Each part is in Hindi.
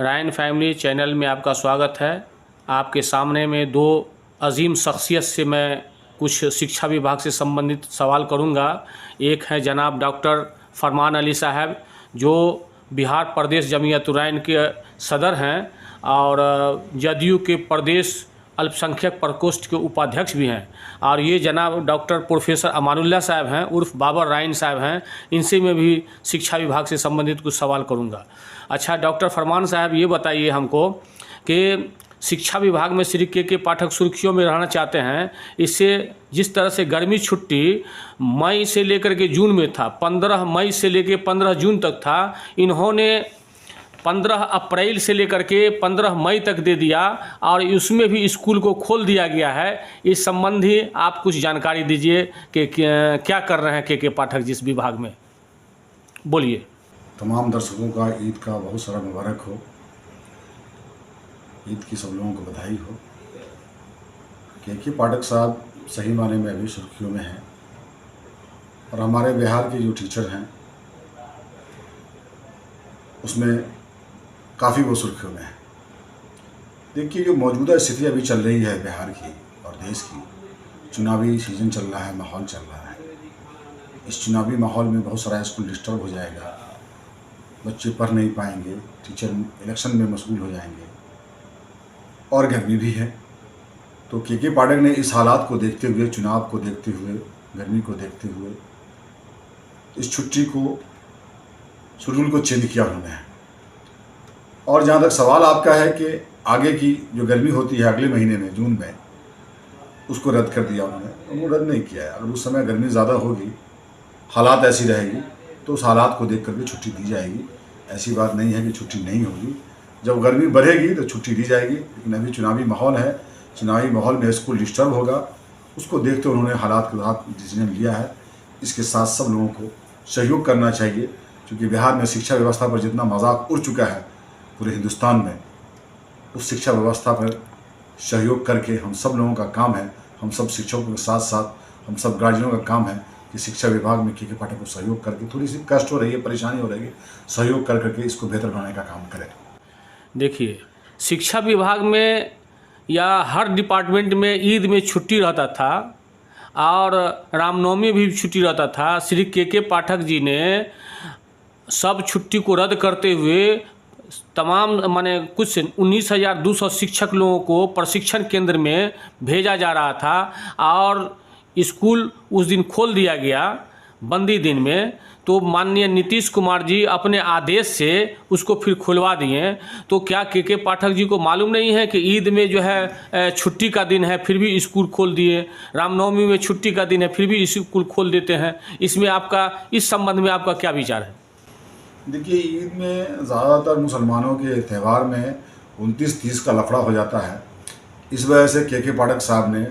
रायन फैमिली चैनल में आपका स्वागत है। आपके सामने में दो अजीम शख्सियत से मैं कुछ शिक्षा विभाग से संबंधित सवाल करूंगा। एक है जनाब डॉक्टर फरमान अली साहब, जो बिहार प्रदेश जमीयत-उर-रहमान के सदर हैं और जदयू के प्रदेश अल्पसंख्यक प्रकोष्ठ के उपाध्यक्ष भी हैं। और ये जनाब डॉक्टर प्रोफेसर अमानुल्लाह साहब हैं उर्फ बाबर रायन साहब हैं। इनसे मैं भी शिक्षा विभाग से संबंधित कुछ सवाल करूंगा। अच्छा डॉक्टर फरमान साहब, ये बताइए हमको कि शिक्षा विभाग में श्री के पाठक सुर्खियों में रहना चाहते हैं। इससे जिस तरह से गर्मी छुट्टी मई से लेकर के जून में था, 15 मई से लेकर 15 जून तक था, इन्होंने 15 अप्रैल से लेकर के 15 मई तक दे दिया और उसमें भी स्कूल को खोल दिया गया है। इस संबंधी आप कुछ जानकारी दीजिए कि क्या कर रहे हैं के पाठक जिस विभाग में, बोलिए। तमाम दर्शकों का ईद का बहुत सारा मुबारक हो। ईद की सब लोगों को बधाई हो। के पाठक साहब सही माने में अभी सुर्खियों में हैं और हमारे बिहार के जो टीचर हैं उसमें काफ़ी वो सुर्खियों में है। देखिए, जो मौजूदा स्थिति अभी चल रही है बिहार की और देश की, चुनावी सीजन चल रहा है, माहौल चल रहा है। इस चुनावी माहौल में बहुत सारा स्कूल डिस्टर्ब हो जाएगा, बच्चे पढ़ नहीं पाएंगे, टीचर इलेक्शन में मशगूल हो जाएंगे और गर्मी भी है। तो के पाठक ने इस हालात को देखते हुए, चुनाव को देखते हुए, गर्मी को देखते हुए इस छुट्टी को, शेड्यूल को चेंज किया उन्होंने। और जहाँ तक सवाल आपका है कि आगे की जो गर्मी होती है अगले महीने में जून में, उसको रद्द कर दिया उन्होंने। वो रद्द नहीं किया है। अगर उस समय गर्मी ज़्यादा होगी, हालात ऐसी रहेगी, तो उस हालात को देख करके छुट्टी दी जाएगी। ऐसी बात नहीं है कि छुट्टी नहीं होगी। जब गर्मी बढ़ेगी तो छुट्टी दी जाएगी, लेकिन अभी चुनावी माहौल है, चुनावी माहौल में स्कूल डिस्टर्ब होगा, उसको देखते उन्होंने हालात के साथ डिसीजन लिया है। इसके साथ सब लोगों को सहयोग करना चाहिए, क्योंकि बिहार में शिक्षा व्यवस्था पर जितना मजाक उड़ चुका है पूरे हिंदुस्तान में, उस शिक्षा व्यवस्था पर सहयोग करके हम सब लोगों का काम है। हम सब शिक्षकों के साथ साथ हम सब गार्जियनों का काम है कि शिक्षा विभाग में के पाठक को सहयोग करके, थोड़ी सी कष्ट हो रही है, परेशानी हो रही है, सहयोग कर करके इसको बेहतर बनाने का काम करें। देखिए, शिक्षा विभाग में या हर डिपार्टमेंट में ईद में छुट्टी रहता था और रामनवमी भी छुट्टी रहता था। श्री के पाठक जी ने सब छुट्टी को रद्द करते हुए तमाम माने कुछ 19,200 शिक्षक लोगों को प्रशिक्षण केंद्र में भेजा जा रहा था और स्कूल उस दिन खोल दिया गया बंदी दिन में। तो माननीय नीतीश कुमार जी अपने आदेश से उसको फिर खुलवा दिए। तो क्या के पाठक जी को मालूम नहीं है कि ईद में जो है छुट्टी का दिन है, फिर भी स्कूल खोल दिए, रामनवमी में छुट्टी का दिन है, फिर भी स्कूल खोल देते हैं? इसमें आपका, इस संबंध में आपका क्या विचार है? देखिए, ईद में ज़्यादातर मुसलमानों के त्यौहार में 29-30 का लफड़ा हो जाता है। इस वजह से के पाठक साहब ने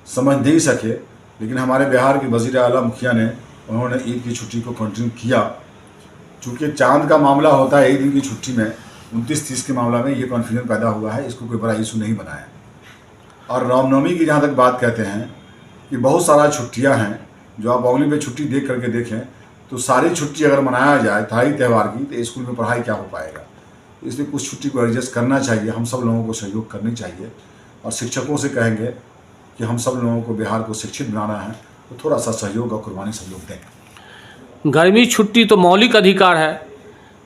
समझ नहीं सके, लेकिन हमारे बिहार के वज़ीर आला मुखिया ने, उन्होंने ईद की छुट्टी को कंटिन्यू किया। चूँकि चांद का मामला होता है, एक दिन की छुट्टी में 29-30 के मामला में ये कॉन्फ्यूजन पैदा हुआ है, इसको कोई बड़ा इशू नहीं बनाया। और रामनवमी की जहाँ तक बात कहते हैं कि बहुत सारा छुट्टियाँ हैं, जो आप अगली पे छुट्टी देख करके देखें तो सारी छुट्टी अगर मनाया जाए थाई त्यौहार की, तो स्कूल में पढ़ाई क्या हो पाएगा। इसलिए कुछ छुट्टी को एडजस्ट करना चाहिए। हम सब लोगों को सहयोग करनी चाहिए और शिक्षकों से कहेंगे कि हम सब लोगों को बिहार को शिक्षित बनाना है, तो थोड़ा सा सहयोग और कुर्बानी सब लोग दें। गर्मी छुट्टी तो मौलिक अधिकार है,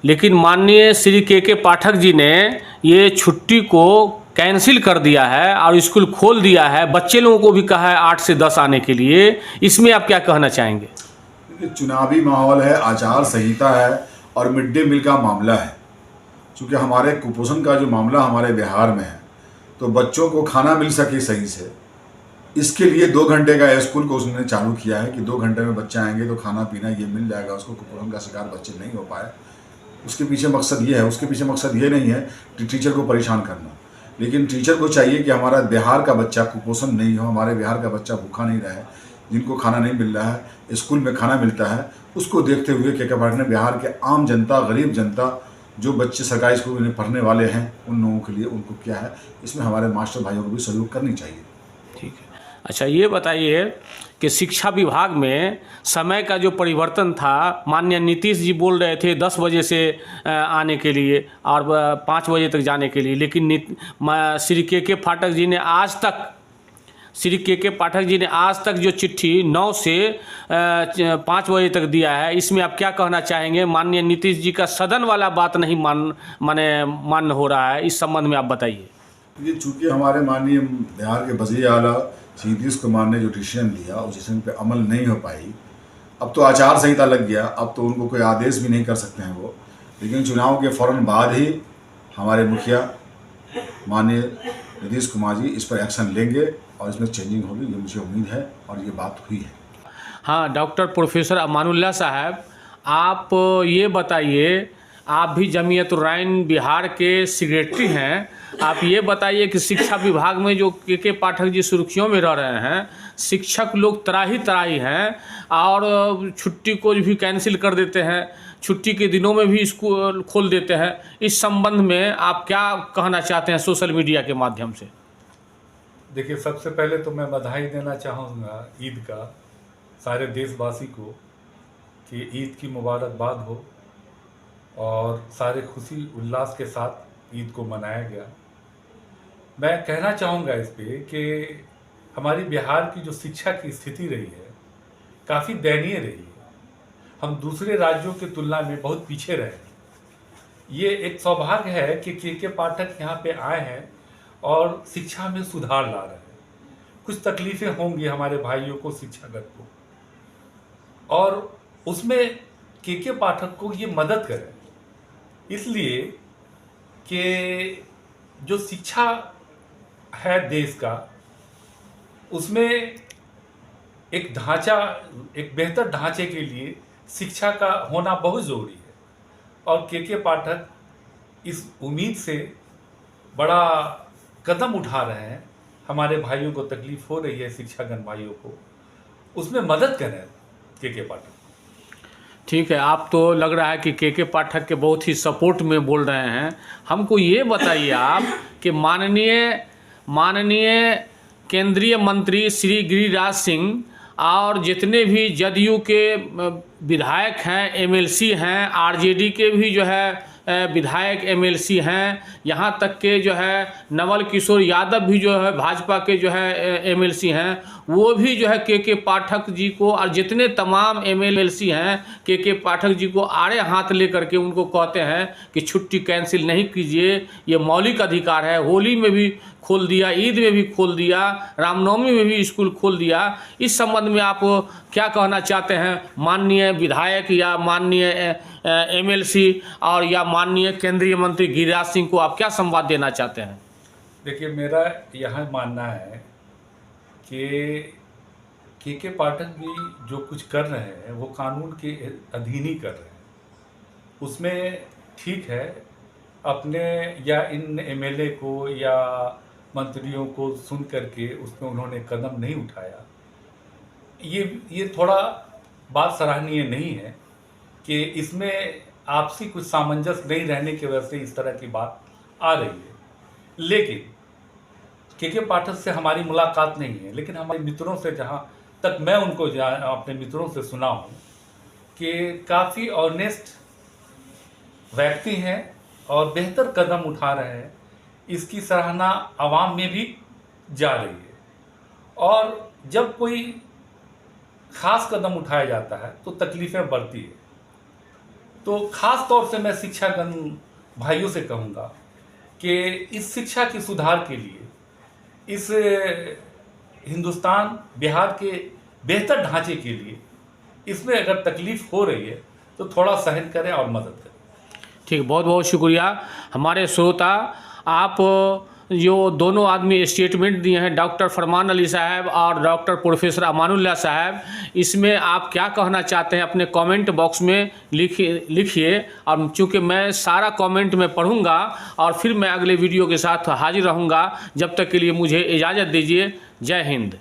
लेकिन माननीय श्री के पाठक जी ने ये छुट्टी को कैंसिल कर दिया है और स्कूल खोल दिया है। बच्चे लोगों को भी कहा है 8 से 10 आने के लिए। इसमें आप क्या कहना चाहेंगे? चुनावी माहौल है, आचार संहिता है और मिड डे मील का मामला है। चूँकि हमारे कुपोषण का जो मामला हमारे बिहार में है, तो बच्चों को खाना मिल सके सही से, इसके लिए 2 घंटे का स्कूल को उसने चालू किया है कि 2 घंटे में बच्चे आएंगे तो खाना पीना ये मिल जाएगा उसको। कुपोषण का शिकार बच्चे नहीं हो पाए, उसके पीछे मकसद ये है। उसके पीछे मकसद ये नहीं है कि टीचर को परेशान करना, लेकिन टीचर को चाहिए कि हमारा बिहार का बच्चा कुपोषण नहीं हो, हमारे बिहार का बच्चा भूखा नहीं रहे। जिनको खाना नहीं मिल रहा है, स्कूल में खाना मिलता है, उसको देखते हुए के पाठक ने बिहार के आम जनता, गरीब जनता, जो बच्चे सरकारी स्कूल में पढ़ने वाले हैं, उन लोगों के लिए उनको क्या है, इसमें हमारे मास्टर भाइयों को भी सहयोग करनी चाहिए। ठीक है। अच्छा, ये बताइए कि शिक्षा विभाग में समय का जो परिवर्तन था, माननीय नीतीश जी बोल रहे थे 10 बजे से आने के लिए और 5 बजे तक जाने के लिए, लेकिन श्री के पाठक जी ने आज तक जो चिट्ठी 9 से 5 बजे तक दिया है, इसमें आप क्या कहना चाहेंगे? माननीय नीतीश जी का सदन वाला बात नहीं मान्य हो रहा है, इस संबंध में आप बताइए। ये चूँकि हमारे माननीय बिहार के वज़ीर आला श्री नीतीश कुमार ने जो डिसीजन दिया उस डिसीजन पे अमल नहीं हो पाई। अब तो आचार संहिता लग गया, अब तो उनको कोई आदेश भी नहीं कर सकते हैं वो। लेकिन चुनाव के फ़ौरन बाद ही हमारे मुखिया माननीय नीतीश कुमार जी इस पर एक्शन लेंगे और इसमें चेंजिंग होगी, ये मुझे उम्मीद है और ये बात हुई है। हाँ, डॉक्टर प्रोफेसर अमानुल्लाह साहब, आप ये बताइए, आप भी जमीयत-उर-रहमान बिहार के सेक्रेटरी हैं, आप ये बताइए कि शिक्षा विभाग में जो के पाठक जी सुर्खियों में रह रहे हैं, शिक्षक लोग त्राही हैं और छुट्टी को भी कैंसिल कर देते हैं, छुट्टी के दिनों में भी स्कूल खोल देते हैं। इस संबंध में आप क्या कहना चाहते हैं सोशल मीडिया के माध्यम से? देखिए, सबसे पहले तो मैं बधाई देना चाहूँगा ईद का सारे देशवासी को कि ईद की मुबारकबाद हो और सारे खुशी उल्लास के साथ ईद को मनाया गया। मैं कहना चाहूँगा इस पे कि हमारी बिहार की जो शिक्षा की स्थिति रही है काफ़ी दयनीय रही है। हम दूसरे राज्यों की तुलना में बहुत पीछे रहे हैं। ये एक सौभाग्य है कि के पाठक यहाँ पे आए हैं और शिक्षा में सुधार ला रहे हैं। कुछ तकलीफ़ें होंगी हमारे भाइयों को, शिक्षागत को, और उसमें के पाठक को ये मदद करें, इसलिए कि जो शिक्षा है देश का, उसमें एक ढांचा, एक बेहतर ढांचे के लिए शिक्षा का होना बहुत ज़रूरी है। और के पाठक इस उम्मीद से बड़ा कदम उठा रहे हैं। हमारे भाइयों को तकलीफ हो रही है, शिक्षागण भाइयों को, उसमें मदद करें के पाठक। ठीक है, आप तो लग रहा है कि के पाठक के बहुत ही सपोर्ट में बोल रहे हैं। हमको ये बताइए आप कि माननीय केंद्रीय मंत्री श्री गिरिराज सिंह और जितने भी जदयू के विधायक हैं, एमएलसी हैं, आरजेडी के भी जो है विधायक एमएलसी हैं, यहाँ तक के जो है नवल किशोर यादव भी जो है भाजपा के जो है एमएलसी हैं, वो भी जो है के पाठक जी को, और जितने तमाम एमएलसी हैं के पाठक जी को आड़े हाथ लेकर के उनको कहते हैं कि छुट्टी कैंसिल नहीं कीजिए, ये मौलिक अधिकार है। होली में भी खोल दिया, ईद में भी खोल दिया, रामनवमी में भी स्कूल खोल दिया। इस संबंध में आप क्या कहना चाहते हैं माननीय विधायक या माननीय एमएलसी और या माननीय केंद्रीय मंत्री गिरिराज सिंह को आप क्या संवाद देना चाहते हैं? देखिए, मेरा यह मानना है कि के पाठक भी जो कुछ कर रहे हैं वो कानून के अधीन ही कर रहे हैं। उसमें ठीक है, अपने या इन एमएलए को या मंत्रियों को सुन करके उसमें उन्होंने कदम नहीं उठाया। ये थोड़ा बात सराहनीय नहीं है कि इसमें आपसी कुछ सामंजस्य नहीं रहने की वजह से इस तरह की बात आ रही है। लेकिन के पाठक से हमारी मुलाकात नहीं है, लेकिन हमारे मित्रों से, जहाँ तक मैं उनको अपने मित्रों से सुना हूँ कि काफ़ी ऑनेस्ट व्यक्ति हैं और बेहतर कदम उठा रहे हैं। इसकी सराहना आवाम में भी जा रही है। और जब कोई खास कदम उठाया जाता है तो तकलीफ़ें बढ़ती है। तो ख़ास तौर से मैं शिक्षागण भाइयों से कहूँगा कि इस शिक्षा की सुधार के लिए, इस हिंदुस्तान बिहार के बेहतर ढांचे के लिए, इसमें अगर तकलीफ़ हो रही है तो थोड़ा सहन करें और मदद करें। ठीक, बहुत बहुत शुक्रिया। हमारे श्रोता, आप जो दोनों आदमी स्टेटमेंट दिए हैं, डॉक्टर फरमान अली साहब और डॉक्टर प्रोफेसर अमानुल्लाह साहब, इसमें आप क्या कहना चाहते हैं अपने कमेंट बॉक्स में लिखिए। और चूँकि मैं सारा कमेंट में पढ़ूंगा और फिर मैं अगले वीडियो के साथ हाजिर रहूँगा। जब तक के लिए मुझे इजाज़त दीजिए। जय हिंद।